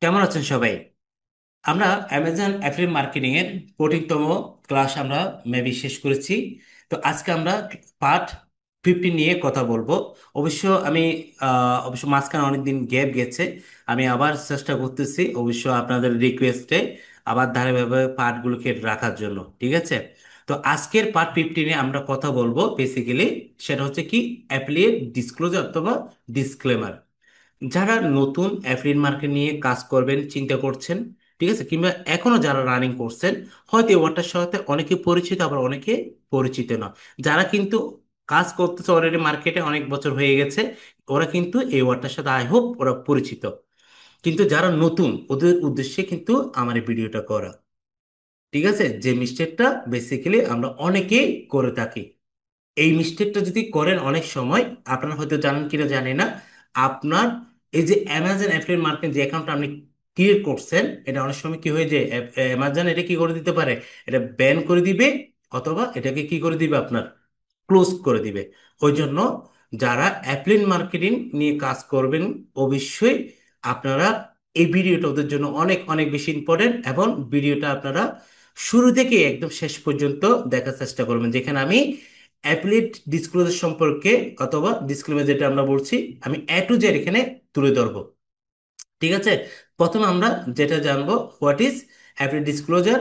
কেমন আছেন সবাই? আমরা অ্যামাজন অ্যাফিলিয়েট মার্কেটিং এর 14তম ক্লাস আমরা মেবি শেষ করেছি। তো আজকে আমরা পার্ট 15 নিয়ে কথা বলবো। অবশ্য আমি অবশ্য মাঝখানে অনেকদিন গ্যাপ গেছে। আমি আবার চেষ্টা করতেছি অবশ্য আপনাদের রিকোয়েস্টে আবার ধারাবাহিকভাবে পার্টগুলোকে রাখার জন্য, ঠিক আছে? তো আজকের পার্ট 15-এ আমরা কথা বলবো বেসিক্যালি, সেটা হচ্ছে কি অ্যাফিলিয়েট ডিসক্লোজার অথবা ডিসক্লেমার। যারা নতুন অ্যাফিলিয়েট মার্কেট নিয়ে কাজ করবেন চিন্তা করছেন, ঠিক আছে, কিংবা এখনো যারা রানিং করছেন, হয়তো এই ওয়ার্ডটার সাথে অনেকে পরিচিত আবার অনেকে পরিচিত না। যারা কিন্তু কাজ করতেছে অলরেডি মার্কেটে অনেক বছর হয়ে গেছে, ওরা কিন্তু এই ওয়ার্ডটার সাথে আই হোপ ওরা পরিচিত। কিন্তু যারা নতুন ওদের উদ্দেশ্যে কিন্তু আমার এই ভিডিওটা করা, ঠিক আছে? যে মিস্টেকটা বেসিক্যালি আমরা অনেকেই করে থাকি, এই মিস্টেকটা যদি করেন অনেক সময়, আপনারা হয়তো জানেন কিনা জানি না, আপনার এই যে অ্যামাজন অ্যাফিলিয়েট মার্কেট যে অ্যাকাউন্টটা আপনি ক্রিয়েট করছেন, এটা অনেক সময় কি হয়ে যায়, অ্যামাজন এটা কি করে দিতে পারে, এটা ব্যান করে দিবে, অথবা এটাকে কি করে দিবে আপনার ক্লোজ করে দিবে। ওই জন্য যারা অ্যাফিলিয়েট মার্কেটিং নিয়ে কাজ করবেন, অবশ্যই আপনারা এই ভিডিওটা ওদের জন্য অনেক অনেক বেশি ইম্পর্টেন্ট, এবং ভিডিওটা আপনারা শুরু থেকে একদম শেষ পর্যন্ত দেখার চেষ্টা করবেন, যেখানে আমি অ্যাফিলিয়েট ডিসক্লোজার সম্পর্কে অথবা ডিসক্লেমার যেটা আমরা বলছি, আমি এ টু জেড এখানে তুলে ধরবো, ঠিক আছে? প্রথমে আমরা যেটা জানবো, হোয়াট ইজ অ্যাফিলিয়েট ডিসক্লোজার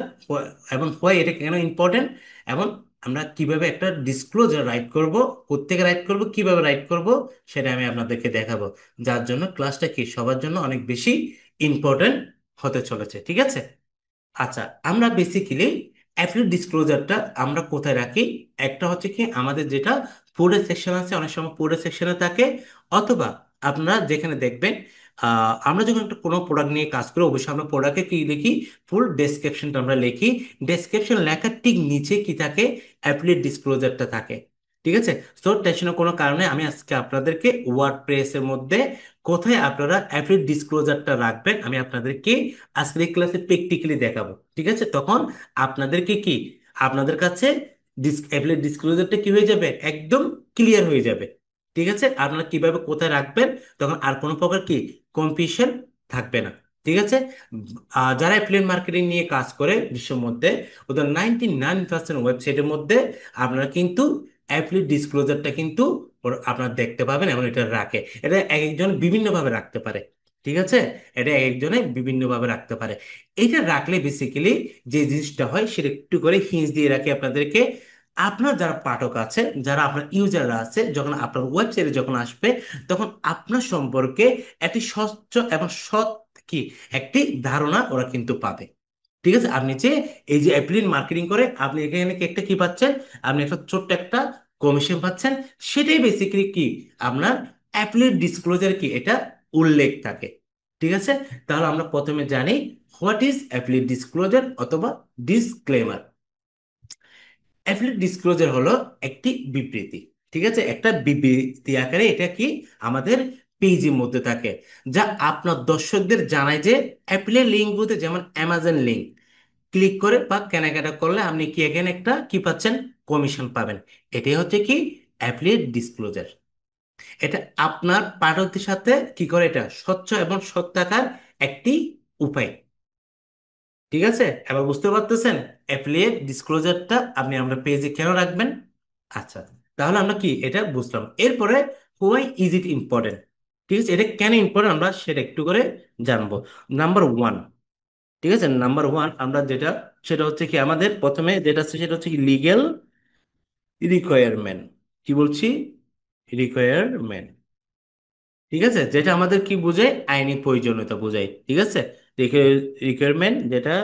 এবং হোয়াই এটা কেন ইম্পর্টেন্ট, এবং আমরা কিভাবে একটা ডিসক্লোজার রাইট করব, কোত্থেকে রাইট করব, কিভাবে রাইট করব, সেটা আমি আপনাদেরকে দেখাবো। যার জন্য ক্লাসটা কি সবার জন্য অনেক বেশি ইম্পর্টেন্ট হতে চলেছে, ঠিক আছে? আচ্ছা, আমরা বেসিক্যালি অ্যাফিলিয়েট ডিসক্লোজারটা আমরা কোথায় রাখি? একটা হচ্ছে কি আমাদের যেটা ফুডের সেকশন আছে, অনেক সময় ফুডের সেকশনে থাকে, অথবা আপনারা যেখানে দেখবেন, আমরা যখন একটা কোনো প্রোডাক্ট নিয়ে কাজ করি, অবশ্যই আমরা প্রোডাক্টে কি লিখি, ফুল ডেসক্রিপশনটা আমরা লিখি। ডেসক্রিপশন লেখার ঠিক নিচে কি থাকে, অ্যাফিলিয়েট ডিসক্লোজারটা থাকে, ঠিক আছে? তো টেনশনের কোনো কারণে আমি আজকে আপনাদেরকে ওয়ার্ড প্রেসের মধ্যে কোথায় আপনারা অ্যাফিলিয়েট ডিসক্লোজারটা রাখবেন আমি আপনাদেরকে আজকের এই ক্লাসে প্র্যাকটিক্যালি দেখাবো, ঠিক আছে? তখন আপনাদেরকে কি, আপনাদের কাছে অ্যাফিলিয়েট ডিসক্লোজারটা কি হয়ে যাবে, একদম ক্লিয়ার হয়ে যাবে, ঠিক আছে? আপনারা কিভাবে কোথায় রাখবেন, তখন আর কোনো প্রকার কি কনফিউশন থাকবে না, ঠিক আছে? যারা অ্যাফিলিয়েট মার্কেটিং নিয়ে কাজ করে বিশ্বের মধ্যে, ওদের 99% ওয়েবসাইটের মধ্যে আপনারা কিন্তু অ্যাফিলিয়েট ডিসক্লোজারটা কিন্তু আপনারা দেখতে পাবেন, এবং এটা রাখে। এটা এক একজন বিভিন্নভাবে রাখতে পারে, ঠিক আছে? এটা এক একজনে বিভিন্নভাবে রাখতে পারে। এটা রাখলে বেসিক্যালি যে জিনিসটা হয় সেটা একটু করে হিন্স দিয়ে রাখি আপনাদেরকে। আপনার যারা পাঠক আছে, যারা আপনার ইউজাররা আছে, যখন আপনার ওয়েবসাইটে যখন আসবে, তখন আপনার সম্পর্কে একটি স্বচ্ছ এবং সৎ কি একটি ধারণা ওরা কিন্তু পাবে, ঠিক আছে? আপনি যে এই যে অ্যাফিলিয়েট মার্কেটিং করে আপনি এখানে কি একটা কি পাচ্ছেন, আপনি একটা ছোট্ট একটা কমিশন পাচ্ছেন। সেটাই বেসিক্যালি কি আপনার অ্যাফিলিয়েট ডিসক্লোজার কি এটা উল্লেখ থাকে, ঠিক আছে? তাহলে আমরা প্রথমে জানি হোয়াট ইজ অ্যাফিলিয়েট ডিসক্লোজার অথবা ডিসক্লেমার। অ্যাফিলিয়েট ডিসক্লোজার হলো একটি বিবৃতি, ঠিক আছে? একটা বিবৃতি আকারে এটা কি আমাদের পেজের মধ্যে থাকে, যা আপনার দর্শকদের জানায় যে অ্যাফিলিয়েট লিঙ্কগুলোতে, যেমন অ্যামাজন লিঙ্ক ক্লিক করে বা কেনাকাটা করলে আপনি কি এখানে একটা কি পাচ্ছেন, কমিশন পাবেন। এটাই হচ্ছে কি অ্যাফিলিয়েট ডিসক্লোজার। এটা আপনার পাঠকদের সাথে কি করে, এটা স্বচ্ছ এবং সৎ থাকার একটি উপায়, ঠিক আছে? এবার বুঝতে পারতেছেন অ্যাফিলিয়েট ডিসক্লোজারটা আপনি আমরা পেজে কেন রাখবেন। আচ্ছা, তাহলে আমরা কি এটা বুঝলাম। এরপরে হোয়াই ইজ ইট ইম্পর্টেন্ট, ঠিক আছে? এটা কেন ইম্পর্টেন্ট আমরা সেটা একটু করে জানবো। নাম্বার ওয়ান, ঠিক আছে, নাম্বার ওয়ান আমরা যেটা, সেটা হচ্ছে কি আমাদের প্রথমে যেটা আছে সেটা হচ্ছে কি লিগেল রিকোয়ারমেন্ট। কি বলছি, রিকোয়ারমেন্ট, ঠিক আছে? যেটা আমাদের কি বোঝায়, আইনি প্রয়োজনীয়তা বোঝায়, ঠিক আছে? রিকোয়ারমেন্ট যেটা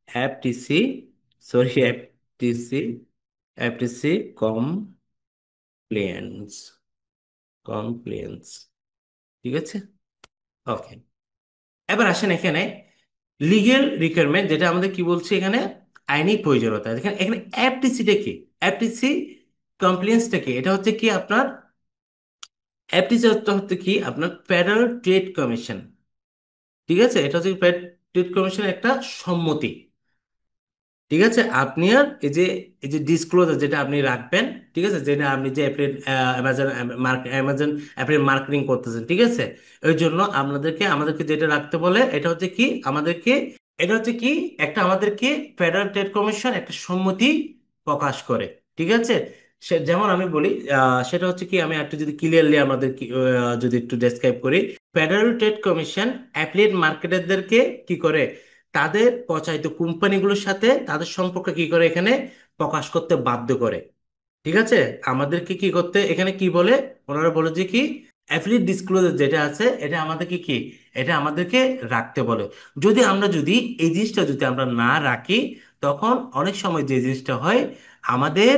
FTC, sorry FTC, FTC compliance, compliance, ঠিক আছে? ওকে, এবার আসেন এখানে লিগেল রিকোয়ারমেন্ট যেটা আমাদের কি বলছে এখানে, আইনি প্রয়োজনীয়তা। এখানে এখানে এফটিসিটা কি, এফটিসি কমপ্লেন্সটা কি, এটা হচ্ছে কি আপনার এফটিসি হচ্ছে কি আপনার ফেডারেল ট্রেড কমিশন, ঠিক আছে? এটা হচ্ছে ট্রেড কমিশনের একটা সম্মতি, ঠিক আছে, আপনি আর এই যে ডিসক্লোজার যেটা আপনি রাখবেন, ঠিক আছে, যেটা আপনি যে April Amazon Amazon April marketing করতেছেন, ঠিক আছে, ওই জন্য আমাদেরকে যেটা রাখতে বলে এটা হচ্ছে কি আমাদেরকে, এটা হচ্ছে কি একটা আমাদেরকে ফেডারেল ট্রেড কমিশন একটা সম্মতি প্রকাশ করে, ঠিক আছে। সে যেমন আমি বলি, সেটা হচ্ছে কি আমি একটু যদি ক্লিয়ারলি আমাদের যদি একটু ডেসক্রাইব করি, ফেডারেল ট্রেড কমিশন অ্যাফিলিয়েট মার্কেটারদেরকে কি করে, তাদের প্রচারিত কোম্পানিগুলোর সাথে তাদের সম্পর্ক কি করে এখানে প্রকাশ করতে বাধ্য করে, ঠিক আছে। আমাদেরকে কি করতে এখানে কি বলে, ওনারা বলে যে কি অ্যাফিলিয়েট ডিসক্লোজার যেটা আছে এটা আমাদেরকে কি, এটা আমাদেরকে রাখতে বলে। যদি এই জিনিসটা যদি আমরা না রাখি, তখন অনেক সময় যে জিনিসটা হয়, আমাদের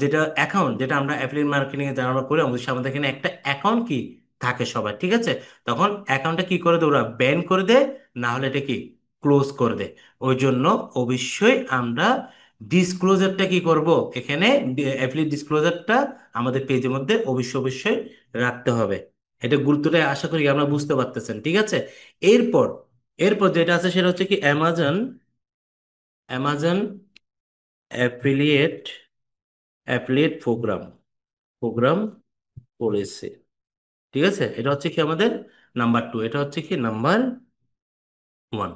যেটা অ্যাকাউন্ট যেটা আমরা অ্যাফিলিয়েট মার্কেটিং এ যারা আমরা করি, আমাদের এখানে একটা অ্যাকাউন্ট কি থাকে সবার, ঠিক আছে। তখন অ্যাকাউন্টটা কি করে দেয়, ওরা ব্যান করে দেয়, না হলে এটা কি ক্লোজ করে দেয়। ওই জন্য অবশ্যই আমরা ডিসক্লোজারটা কি করব এখানে, অ্যাফিলিয়েট ডিসক্লোজারটা আমাদের পেজের মধ্যে অবশ্যই অবশ্যই রাখতে হবে। এটা গুরুত্বটা আশা করি আমরা বুঝতে পারতেছেন, ঠিক আছে। এরপর এরপর যেটা আছে সেটা হচ্ছে কি Amazon Amazon affiliate affiliate programme policy, ঠিক আছে। এটা হচ্ছে কি আমাদের নাম্বার টু, এটা হচ্ছে কি নাম্বার ওয়ান।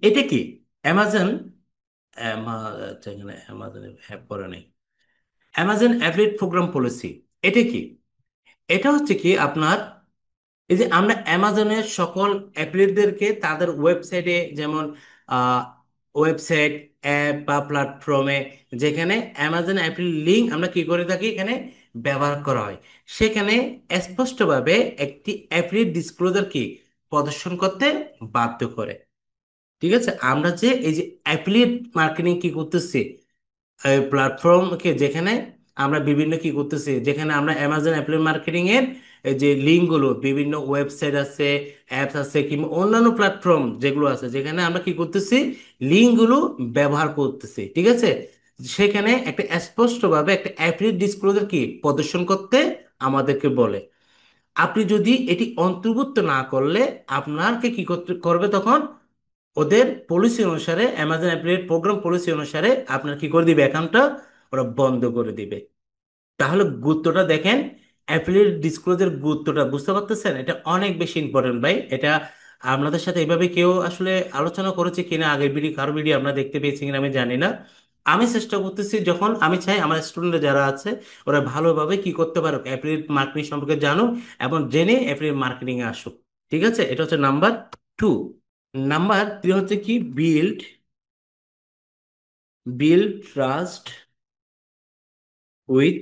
এটা কি অ্যামাজন আচ্ছা, এখানে অ্যামাজনের হ্যাপ করে নেই। অ্যামাজন অ্যাফিলিয়েট প্রোগ্রাম পলিসি এটা কি, এটা হচ্ছে কি আপনার, এই যে আমরা অ্যামাজনের সকল অ্যাপ্লিকেটদেরকে তাদের ওয়েবসাইটে, যেমন ওয়েবসাইট, অ্যাপ বা প্ল্যাটফর্মে যেখানে অ্যামাজন অ্যাপের লিঙ্ক আমরা কি করে থাকি এখানে ব্যবহার করা হয়, সেখানে স্পষ্টভাবে একটি অ্যাপ্লিকেট ডিসক্লোজার কি প্রদর্শন করতে বাধ্য করে, ঠিক আছে। আমরা যে এই যে অ্যাফিলিয়েট মার্কেটিং কি করতেছি, প্ল্যাটফর্মকে যেখানে আমরা বিভিন্ন কি করতেছি, যেখানে আমরা অ্যামাজন অ্যাফিলিয়েট মার্কেটিং এর এই যে লিঙ্কগুলো বিভিন্ন ওয়েবসাইট আছে, অ্যাপস আছে, কিংবা অন্যান্য প্ল্যাটফর্ম যেগুলো আছে, যেখানে আমরা কি করতেছি লিঙ্কগুলো ব্যবহার করতেছি, ঠিক আছে। সেখানে একটা স্পষ্টভাবে একটা অ্যাফিলিয়েট ডিসক্লোজার কি প্রদর্শন করতে আমাদেরকে বলে। আপনি যদি এটি অন্তর্ভুক্ত না করলে আপনাকে কি করতে করবে তখন, ওদের পলিসি অনুসারে, অ্যামাজন অ্যাফিলিয়েট প্রোগ্রাম পলিসি অনুসারে আপনার কি করে দিবে অ্যাকাউন্টটা, ওরা বন্ধ করে দিবে। তাহলে গুরুত্বটা দেখেন, অ্যাফিলিয়েট ডিসক্লোজার গুরুত্বটা বুঝতে পারতেছেন, এটা অনেক বেশি ইম্পর্টেন্ট ভাই। এটা আপনাদের সাথে এভাবে কেউ আসলে আলোচনা করেছে কিনা, আগের ভিডিও কারো ভিডিও আমরা দেখতে পেয়েছি কিনা আমি জানি না। আমি চেষ্টা করতেছি, যখন আমি চাই আমার স্টুডেন্ট যারা আছে ওরা ভালোভাবে কি করতে পারুক, অ্যাফিলিয়েট মার্কেটিং সম্পর্কে জানুক এবং জেনে অ্যাফিলিয়েট মার্কেটিং এ আসুক, ঠিক আছে। এটা হচ্ছে নাম্বার টু। নাম্বার থ্রি হচ্ছে কি build trust with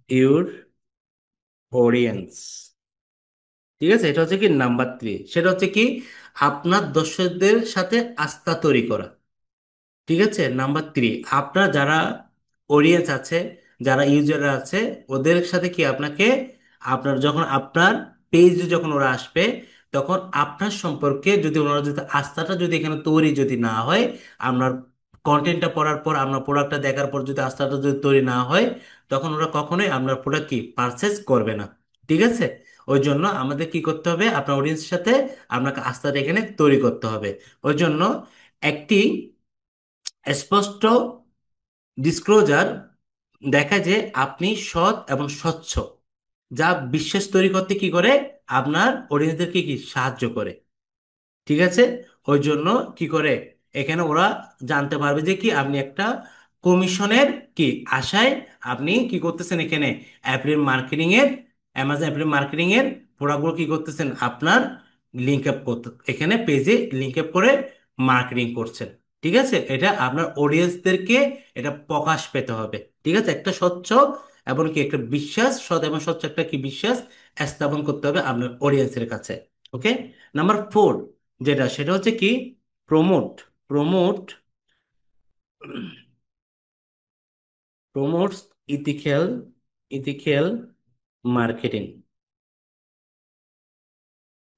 your audience, ঠিক আছে। এটা হচ্ছে কি নাম্বার থ্রি, সেটা হচ্ছে কি আপনার দর্শকদের সাথে আস্থা তৈরি করা, ঠিক আছে। নাম্বার থ্রি, আপনার যারা অডিয়েন্স আছে, যারা ইউজার আছে, ওদের সাথে কি আপনাকে, আপনার যখন আপনার পেজে যখন ওরা আসবে, তখন আপনার সম্পর্কে যদি ওনারা যদি আস্থাটা যদি এখানে তৈরি যদি না হয়, আপনার কন্টেন্টটা পড়ার পর, আপনার প্রোডাক্টটা দেখার পর যদি আস্থাটা যদি তৈরি না হয়, তখন ওরা কখনোই আপনার প্রোডাক্ট কি পারচেস করবে না, ঠিক আছে। ওই জন্য আমাদের কি করতে হবে, আপনার অডিয়েন্সের সাথে আপনাকে আস্থাটা এখানে তৈরি করতে হবে। ওই জন্য একটি স্পষ্ট ডিসক্লোজার দেখা যে আপনি সৎ এবং স্বচ্ছ, যা বিশ্বাস তৈরি করতে কি করে আপনার অডিয়েন্সদেরকে কি সাহায্য করে, ঠিক আছে। ওই জন্য কি করে এখানে ওরা জানতে পারবে যে কি আপনি একটা কমিশনের কি আশায় আপনি কি করতেছেন এখানে অ্যাপ্রিল মার্কেটিং এর, অ্যামাজন অ্যাপ্রিল মার্কেটিং এর প্রোডাক্টগুলো কি করতেছেন আপনার লিঙ্ক আপ করতে, এখানে পেজে লিঙ্ক আপ করে মার্কেটিং করছেন, ঠিক আছে। এটা আপনার অডিয়েন্সদেরকে এটা প্রকাশ পেতে হবে, ঠিক আছে। একটা স্বচ্ছ এবং কি একটা বিশ্বাস, সৎ এবং স্বচ্ছ একটা কি বিশ্বাস স্থাপন করতে হবে আপনার অডিয়েন্সের কাছে। ওকে। নাম্বার ফোর যেটা, সেটা হচ্ছে কি promote promote promotes ethical ethical marketing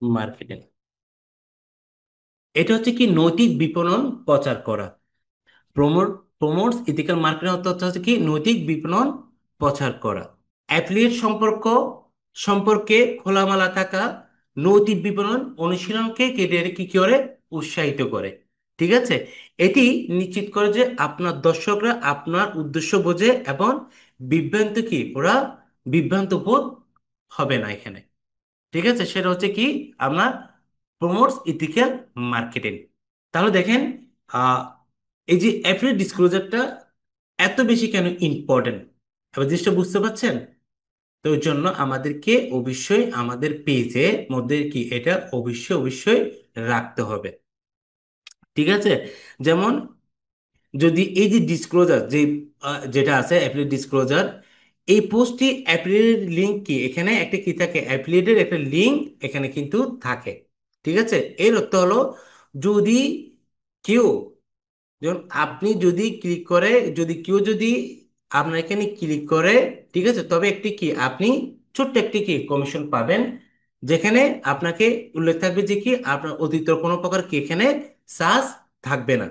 marketing এটা হচ্ছে কি নৈতিক বিপণন প্রচার করা। প্রমোট প্রমোটস ইথিক্যাল মার্কেটিং অর্থ হচ্ছে কি নৈতিক বিপণন প্রচার করা। অ্যাফিলিয়েট সম্পর্কে খোলামেলা থাকা, নৈতিক বিপণন অনুশীলনকে কেটে কি করে উৎসাহিত করে। ঠিক আছে, এটি নিশ্চিত করে যে আপনার দর্শকরা আপনার উদ্দেশ্য বোঝে এবং বিভ্রান্ত কি ওরা বিভ্রান্ত বোধ হবে না এখানে। ঠিক আছে, সেটা হচ্ছে কি আপনার প্রমোটস ইথিক্যাল মার্কেটিং। তাহলে দেখেন, আহ, এই যে অ্যাফিলিয়েট ডিসক্লোজারটা এত বেশি কেন ইম্পর্টেন্ট, এবার জিনিসটা বুঝতে পারছেন? তো ওই জন্য আমাদেরকে অবশ্যই আমাদের পেজের মধ্যে কি এটা অবশ্যই অবশ্যই রাখতে হবে। ঠিক আছে, যেমন যদি এই যে ডিসক্লোজার যে যেটা আছে অ্যাফিলিয়েট ডিসক্লোজার, এই পোস্টটি অ্যাফিলিয়েট লিঙ্ক কি এখানে একটা কি থাকে, অ্যাফিলিয়েটের একটা লিঙ্ক এখানে কিন্তু থাকে। ঠিক আছে, এর অর্থ হলো যদি কেউ, যেমন আপনি যদি ক্লিক করে, যদি কেউ যদি আপনার এখানে ক্লিক করে, ঠিক আছে, তবে একটি কি আপনি ছোট্ট একটি কি কমিশন পাবেন, যেখানে আপনাকে উল্লেখ থাকবে যে কি আপনার অতিরিক্ত কোনো প্রকার কি এখানে চার্জ থাকবে না।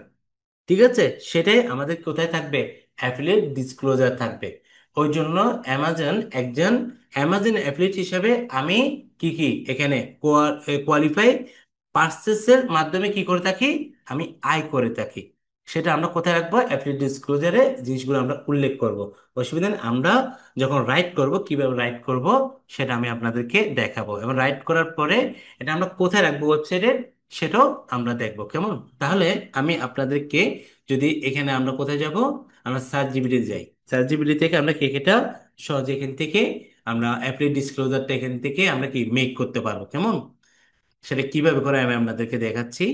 ঠিক আছে, সেটাই আমাদের কোথায় থাকবে, অ্যাফিলিয়েট ডিসক্লোজার থাকবে। ওই জন্য অ্যামাজন একজন অ্যামাজন অ্যাফিলিয়েট হিসাবে আমি কি কি এখানে কোয়ালিফাই পার্সেসের মাধ্যমে কি করে থাকি, আমি আয় করে থাকি। সেটা আমরা কোথায় রাখবো, অ্যাফিলিয়েট ডিসক্লোজারে জিনিসগুলো আমরা উল্লেখ করব। অসুবিধা নেই, আমরা যখন রাইট করব কিভাবে রাইট করব সেটা আমি আপনাদেরকে দেখাবো, এবং রাইট করার পরে এটা আমরা কোথায় রাখবো ওয়েবসাইটে সেটাও আমরা দেখবো, কেমন? তাহলে আমি আপনাদেরকে, যদি এখানে আমরা কোথায় যাব, আমরা সার্চ জিবিটি যাই, সার্চ জিবিটি থেকে আমরা এটা সহজে এখান থেকে আমরা অ্যাপ্লাই ডিসক্লোজারটা এখান থেকে আমরা কি মেক করতে পারবো, কেমন? সেটা কিভাবে করে আমি আপনাদেরকে দেখাচ্ছি।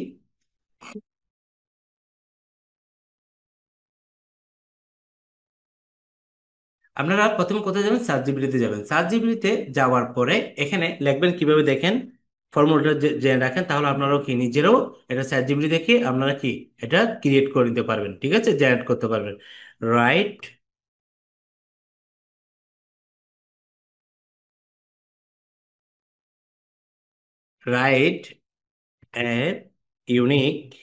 আপনারা প্রথমে কোথায় যাবেন, সার্চ জিবিটিতে যাবেন। সার্চ জিবিটিতে যাওয়ার পরে এখানে লিখবেন, কিভাবে দেখেন ফর্মুলাটা জেনে রাখেন, তাহলে আপনারাও কি নিজেরাও এটা সার্চ জিবিটি দেখে আপনারা কি এটা ক্রিয়েট করে নিতে পারবেন। ঠিক আছে, জেনারেট করতে পারবেন। Right, right a unique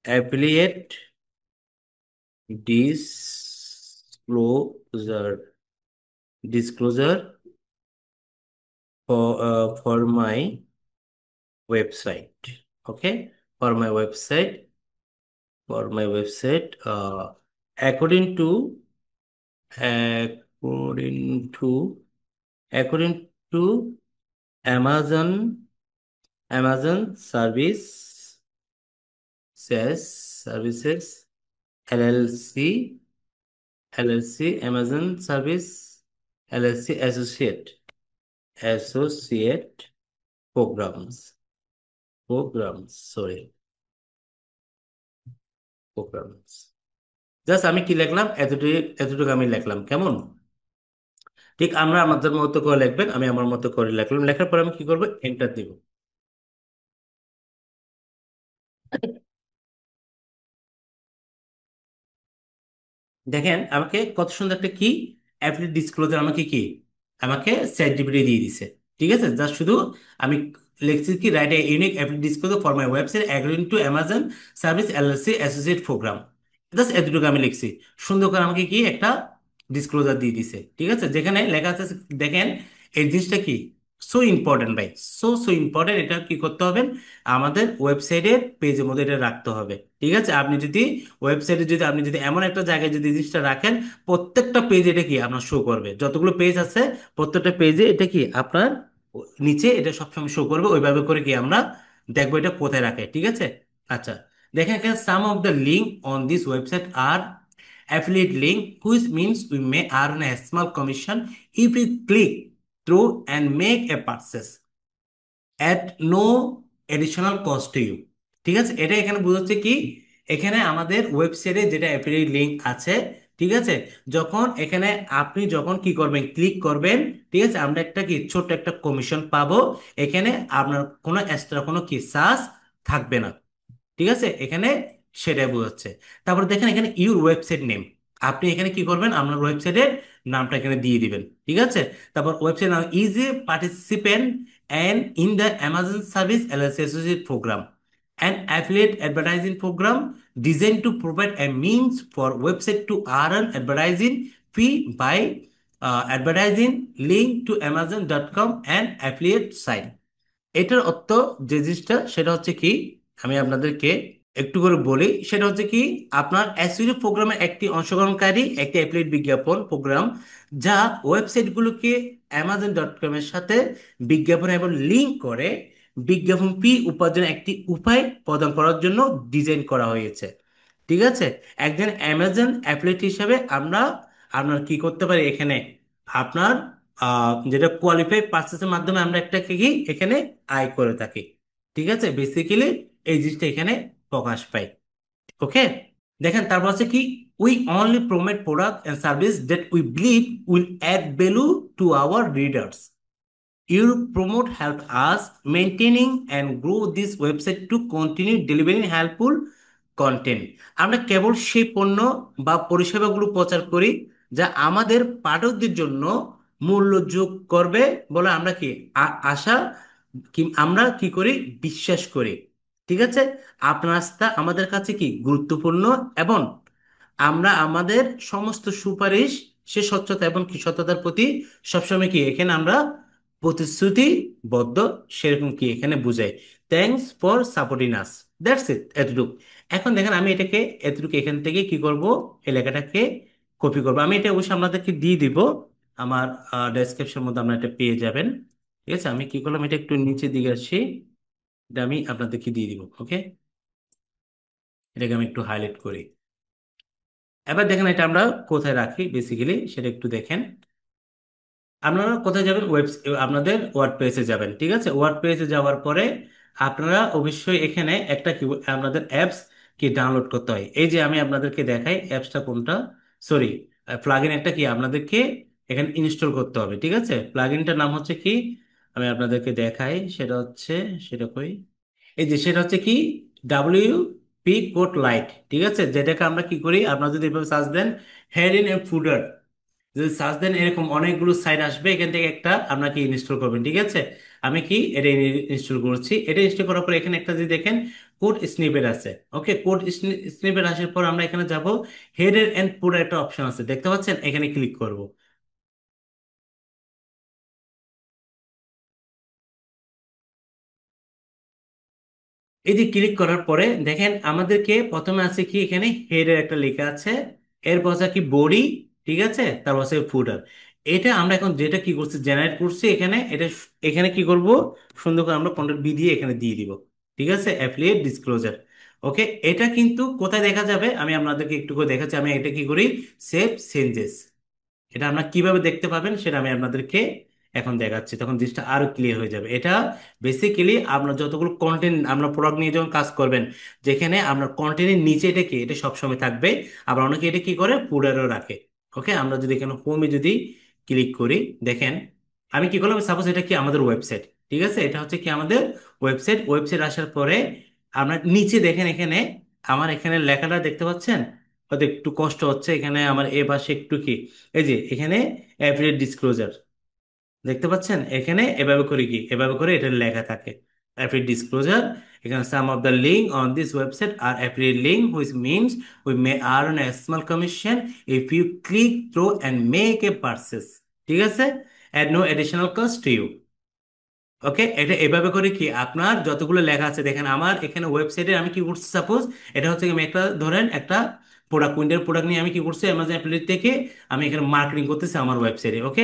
affiliate disclosure for my website. Okay, for my website, according to according to according to Amazon Amazon services LLC Amazon Service LLC associate programs, programs, just আমি কি লিখলাম, এতটুকু এতটুকু আমি লিখলাম, কেমন? ঠিক আমরা আমাদের মতো করে লিখবেন, আমি আমার মতো করে লিখলাম, লেখার পর আমি কি করবো, এন্টার দিব। দেখেন আমাকে কত সুন্দর একটা কি অ্যাফিলিয়েট ডিসক্লোজার আমাকে কি আমাকে চ্যাট জিপিটি দিয়ে দিছে। ঠিক আছে, জাস্ট শুধু আমি লিখছি কি, write a unique affiliate disclosure for my website according to Amazon service LLC associate program. Just এতটুকু আমি লিখছি, সুন্দর করে আমাকে কি একটা ডিসক্লোজার দিয়ে দিছে। ঠিক আছে, যেখানে লেখা আছে, দেখেন এই জিনিসটা কি সো ইম্পর্টেন্ট ভাই, সো ইম্পর্টেন্ট, এটা কি করতে হবে, আমাদের ওয়েবসাইটের পেজের মধ্যে এটা রাখতে হবে। ঠিক আছে, আপনি যদি ওয়েবসাইটে যদি আপনি যদি এমন একটা জায়গায় যদি জিনিসটা রাখেন, প্রত্যেকটা পেজ এটা কি আপনার শো করবে, যতগুলো পেজ আছে প্রত্যেকটা পেজে এটা কি আপনার নিচে এটা সবসময় শো করবে। ওইভাবে করে কি আমরা দেখবো এটা কোথায় রাখে। ঠিক আছে, আচ্ছা, দেখেন এখানে some of the link on this website are affiliate link, which means we may earn a small commission if we click through and make a purchase at no additional cost to you। ঠিক আছে, এটা এখানে বোঝাচ্ছে কি, এখানে আমাদের ওয়েবসাইটে যেটা অ্যাফিলিয়েট লিংক আছে, ঠিক আছে, যখন এখানে আপনি যখন কি করবেন, ক্লিক করবেন, ঠিক আছে, আমরা একটা কি ছোট্ট একটা কমিশন পাবো। এখানে আপনার কোনো এক্সট্রা কোনো কি চার্জ থাকবে না। ঠিক আছে, এখানে সেটাই বোঝাচ্ছে। তারপর দেখেন এখানে ইউর ওয়েবসাইট নেম, আপনি এখানে কি করবেন, আপনার ওয়েবসাইটের নামটা এখানে দিয়ে দিবেন। ঠিক আছে, তারপর ওয়েবসাইট নাম is a participant and in the Amazon Service LLC Associate Program, an affiliate advertising program designed to provide a means for website to earn advertising fee by advertising link to Amazon.com and affiliate site। এটার অর্থ যে জিনিসটা সেটা হচ্ছে কি, আমি আপনাদেরকে একটু করে বলি। সেটা হচ্ছে কি, আপনার এসইও প্রোগ্রামের একটি অংশগ্রহণকারী একটি অ্যাপ্লিকেট বিজ্ঞাপন প্রোগ্রাম, যা ওয়েবসাইটগুলোকে অ্যামাজন.কম এর সাথে বিজ্ঞাপন এবং লিঙ্ক করে বিজ্ঞাপন ফি উপার্জনের একটি উপায় প্রদান করার জন্য ডিজাইন করা হয়েছে। ঠিক আছে, একজন অ্যামাজন অ্যাফিলিয়েট হিসাবে আমরা আপনার কি করতে পারি এখানে, আপনার যেটা কোয়ালিফাই পার্সেসের মাধ্যমে আমরা একটা কি এখানে আয় করে থাকি। ঠিক আছে, বেসিক্যালি এই জিনিসটা এখানে প্রকাশ পায়। ওকে, দেখেন তারপর আছে কি, we only promote product and service that we believe will add value to our readers. Your promote help us maintaining and grow this website to continue delivering helpful content. আমরা কেবল সেই পণ্য বা পরিষেবাগুলো প্রচার করি যা আমাদের পাঠকদের জন্য মূল্য যোগ করবে বলে আমরা কি আশা কি আমরা কি করি, বিশ্বাস করি। ঠিক আছে, আপনার আস্থা আমাদের কাছে কি গুরুত্বপূর্ণ, এবং আমরা আমাদের সমস্ত সুপারিশ সে স্বচ্ছতা এবং কি সততার প্রতি সবসময় কি এখানে আমরা প্রতিশ্রুতিবদ্ধ, সেরকম কি এখানে বুঝাই। Thanks for supporting us, that's it, এতটুকু। এখন দেখেন আমি এটাকে এতটুকু এখান থেকে কি করব, এই লেখাটাকে কপি করব। আমি এটা অবশ্যই আপনাদেরকে দিয়ে দিব, আমার ডেসক্রিপশনের মধ্যে আপনারা এটা পেয়ে যাবেন। ঠিক আছে, আমি কি করলাম, এটা একটু নিচের দিকে আসি, এটা আমি আপনাদেরকে দিয়ে দিব। ওকে, এটাকে আমি একটু হাইলাইট করি। এবার দেখেন এটা আমরা কোথায় রাখি বেসিক্যালি সেটা একটু দেখেন। আপনারা কোথায় যাবেন, আপনাদের ওয়ার্ড পেজে যাবেন। ঠিক আছে, ওয়ার্ড পেজে যাওয়ার পরে আপনারা অবশ্যই এখানে একটা কি আপনাদের অ্যাপস কি ডাউনলোড করতে হয়। এই যে আমি আপনাদেরকে দেখাই অ্যাপসটা কোনটা, সরি, প্লাগইন একটা কি আপনাদেরকে এখানে ইনস্টল করতে হবে। ঠিক আছে, প্লাগইনটার নাম হচ্ছে কি, আমি আপনাদেরকে দেখাই, সেটা হচ্ছে, সেটা কই, এই যে সেটা হচ্ছে কি, WP কোড লাইট। ঠিক আছে, যেটাকে আমরা কি করি, আপনারা যদি এভাবে সার্চ দেন হেড ইন এ ফুডার, যদি সার্চ দেন এরকম অনেকগুলো সাইট আসবে, এখান থেকে একটা আপনাকে ইনস্টল করবেন। ঠিক আছে, আমি কি এটা ইনস্টল করছি। এটা ইনস্টল করার পর এখানে একটা যদি দেখেন কোড স্নিপেট আছে। ওকে, কোড স্নিপেট আসার পর আমরা এখানে যাব, হেডার এন্ড ফুডার একটা অপশন আছে দেখতে পাচ্ছেন, এখানে ক্লিক করব। এই যে ক্লিক করার পরে দেখেন আমাদেরকে প্রথমে আছে কি, এখানে হেডের একটা লেখা আছে, এরপর আছে কি বডি। ঠিক আছে, তারপর আছে ফুটার। এটা আমরা এখন যেটা কি করছি, জেনারেট করছি এখানে, এটা এখানে কি করব, সুন্দর করে আমরা কন্ট্রোল বি দিয়ে এখানে দিয়ে দিব। ঠিক আছে, অ্যাফিলিয়েট ডিসক্লোজার। ওকে, এটা কিন্তু কোথায় দেখা যাবে আমি আপনাদেরকে একটু করে দেখাচ্ছি। আমি এটা কি করি, সেভ চেঞ্জেস, এটা আপনারা কিভাবে দেখতে পাবেন সেটা আমি আপনাদেরকে এখন দেখাচ্ছি, তখন জিনিসটা আরো ক্লিয়ার হয়ে যাবে। এটা বেসিক্যালি আপনার যতগুলো কন্টেন্ট আপনার প্রোডাক্ট নিয়ে যখন কাজ করবেন, যেখানে আপনার কন্টেন্টের নিচে এটা কি এটা সবসময় থাকবে। আবার অনেকে এটা কি করে পুডারও রাখে। ওকে, আমরা যদি এখানে হোমে যদি ক্লিক করি, দেখেন আমি কি করলাম, সাপোজ এটা কি আমাদের ওয়েবসাইট। ঠিক আছে, এটা হচ্ছে কি আমাদের ওয়েবসাইট। ওয়েবসাইট আসার পরে আমরা নিচে দেখেন এখানে আমার এখানে লেখাটা দেখতে পাচ্ছেন, হয়তো একটু কষ্ট হচ্ছে এখানে আমার এ পাশে একটু কি, এই যে এখানে অ্যাফিলিয়েট ডিসক্লোজার দেখতে পাচ্ছেন, এখানে এভাবে করে কি এভাবে করে এটা লেখা থাকে অ্যাফিলিয়েট ডিসক্লোজার। এখানে some of the link on this website are affiliate link which means we may earn a small commission if you click through and make a purchase. ঠিক আছে, at no additional cost to you. Okay, এটা এভাবে করে কি আপনার যতগুলো লেখা আছে দেখেন, আমার এখানে ওয়েবসাইটে আমি কি করছি, সাপোজ এটা হচ্ছে কি আমি একটা ধরেন একটা প্রোডাক্ট, উইন্ডোর প্রোডাক্ট নিয়ে আমি কি করছি অ্যামাজন অ্যাপ্লিকেশন থেকে আমি এখানে মার্কেটিং করতেছি আমার ওয়েবসাইটে। ওকে,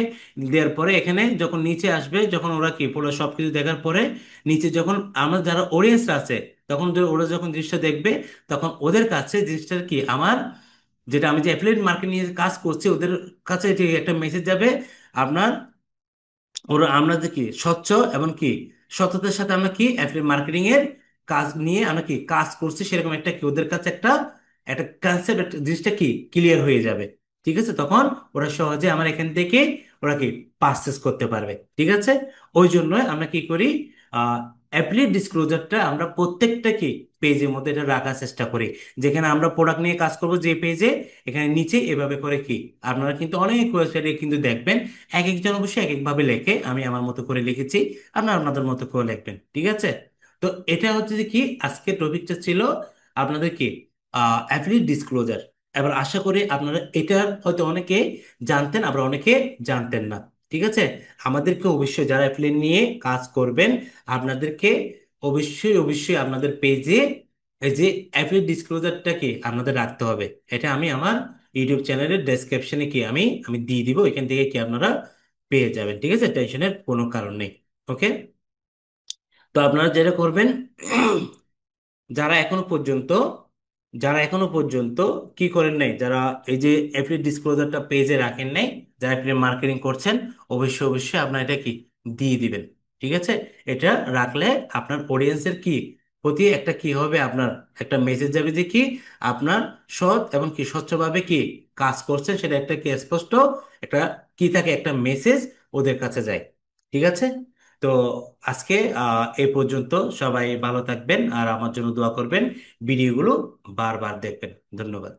দেওয়ার পরে এখানে যখন নিচে আসবে, যখন ওরা কি পুরো সব কিছু দেখার পরে নিচে যখন আমার যারা অডিয়েন্স আছে, তখন ওরা যখন জিনিসটা দেখবে, তখন ওদের কাছে জিনিসটা কি আমার, যেটা আমি যে অ্যাফিলিয়েট মার্কেট নিয়ে কাজ করছি ওদের কাছে এটি একটা মেসেজ যাবে, আপনার ওরা আমরা যে কি স্বচ্ছ এবং কি সততার সাথে আমরা কি অ্যাফিলিয়েট মার্কেটিং এর কাজ নিয়ে আমরা কি কাজ করছি, সেরকম একটা কি ওদের কাছে একটা একটা কনসেপ্ট, একটা জিনিসটা কি ক্লিয়ার হয়ে যাবে। ঠিক আছে, তখন ওরা সহজে আমার এখান থেকে ওরা কি পারচেস করতে পারবে। ঠিক আছে, ওই জন্য আমরা কি করি, অ্যাফিলিয়েট ডিসক্লোজারটা আমরা প্রত্যেকটা কি পেজের মধ্যে এটা রাখার চেষ্টা করি। যেখানে আমরা প্রোডাক্ট নিয়ে কাজ করব যে পেজে, এখানে নিচে এভাবে করে কি আপনারা কিন্তু অনেক ওয়েবসাইটে কিন্তু দেখবেন এক একজন অবশ্যই এক একভাবে লেখে, আমি আমার মতো করে লিখেছি, আপনারা আপনাদের মতো করে লিখবেন। ঠিক আছে, তো এটা হচ্ছে যে কি আজকে টপিকটা ছিল আপনাদের কি অ্যাফিলিয়েট ডিসক্লোজার। এবার আশা করি আপনারা এটা হয়তো অনেকে জানতেন, আবার অনেকে জানতেন না। ঠিক আছে। আমাদেরকে অবশ্যই যারা অ্যাফিলিয়েট নিয়ে কাজ করবেন, আপনাদেরকে অবশ্যই অবশ্যই আপনাদের পেজে এই যে অ্যাফিলিয়েট ডিসক্লোজারটা কি আপনাদের রাখতে হবে। এটা আমি আমার ইউটিউব চ্যানেলের ডেসক্রিপশনে কি আমি আমি দিয়ে দিব, এখান থেকে কি আপনারা পেয়ে যাবেন। ঠিক আছে, টেনশনের কোনো কারণ নেই। ওকে। তো আপনারা যেটা করবেন, যারা এখনো পর্যন্ত যারা এখনো পর্যন্ত কি করেন নাই, যারা এই যে এপ্রিল ডিসক্লোজারটা পেজে রাখেন নাই, যারা এপ্রিল মার্কেটিং করছেন, অবশ্যই অবশ্যই আপনার এটা কি দিয়ে দিবেন। ঠিক আছে। এটা রাখলে আপনার অডিয়েন্সের কি প্রতি একটা কি হবে, আপনার একটা মেসেজ যাবে যে কি আপনার সৎ এবং কি স্বচ্ছভাবে কি কাজ করছেন, সেটা একটা কি স্পষ্ট একটা কি থাকে, একটা মেসেজ ওদের কাছে যায়। ঠিক আছে। তো আজকে এই পর্যন্ত। সবাই ভালো থাকবেন আর আমার জন্য দোয়া করবেন। ভিডিওগুলো বারবার দেখবেন। ধন্যবাদ।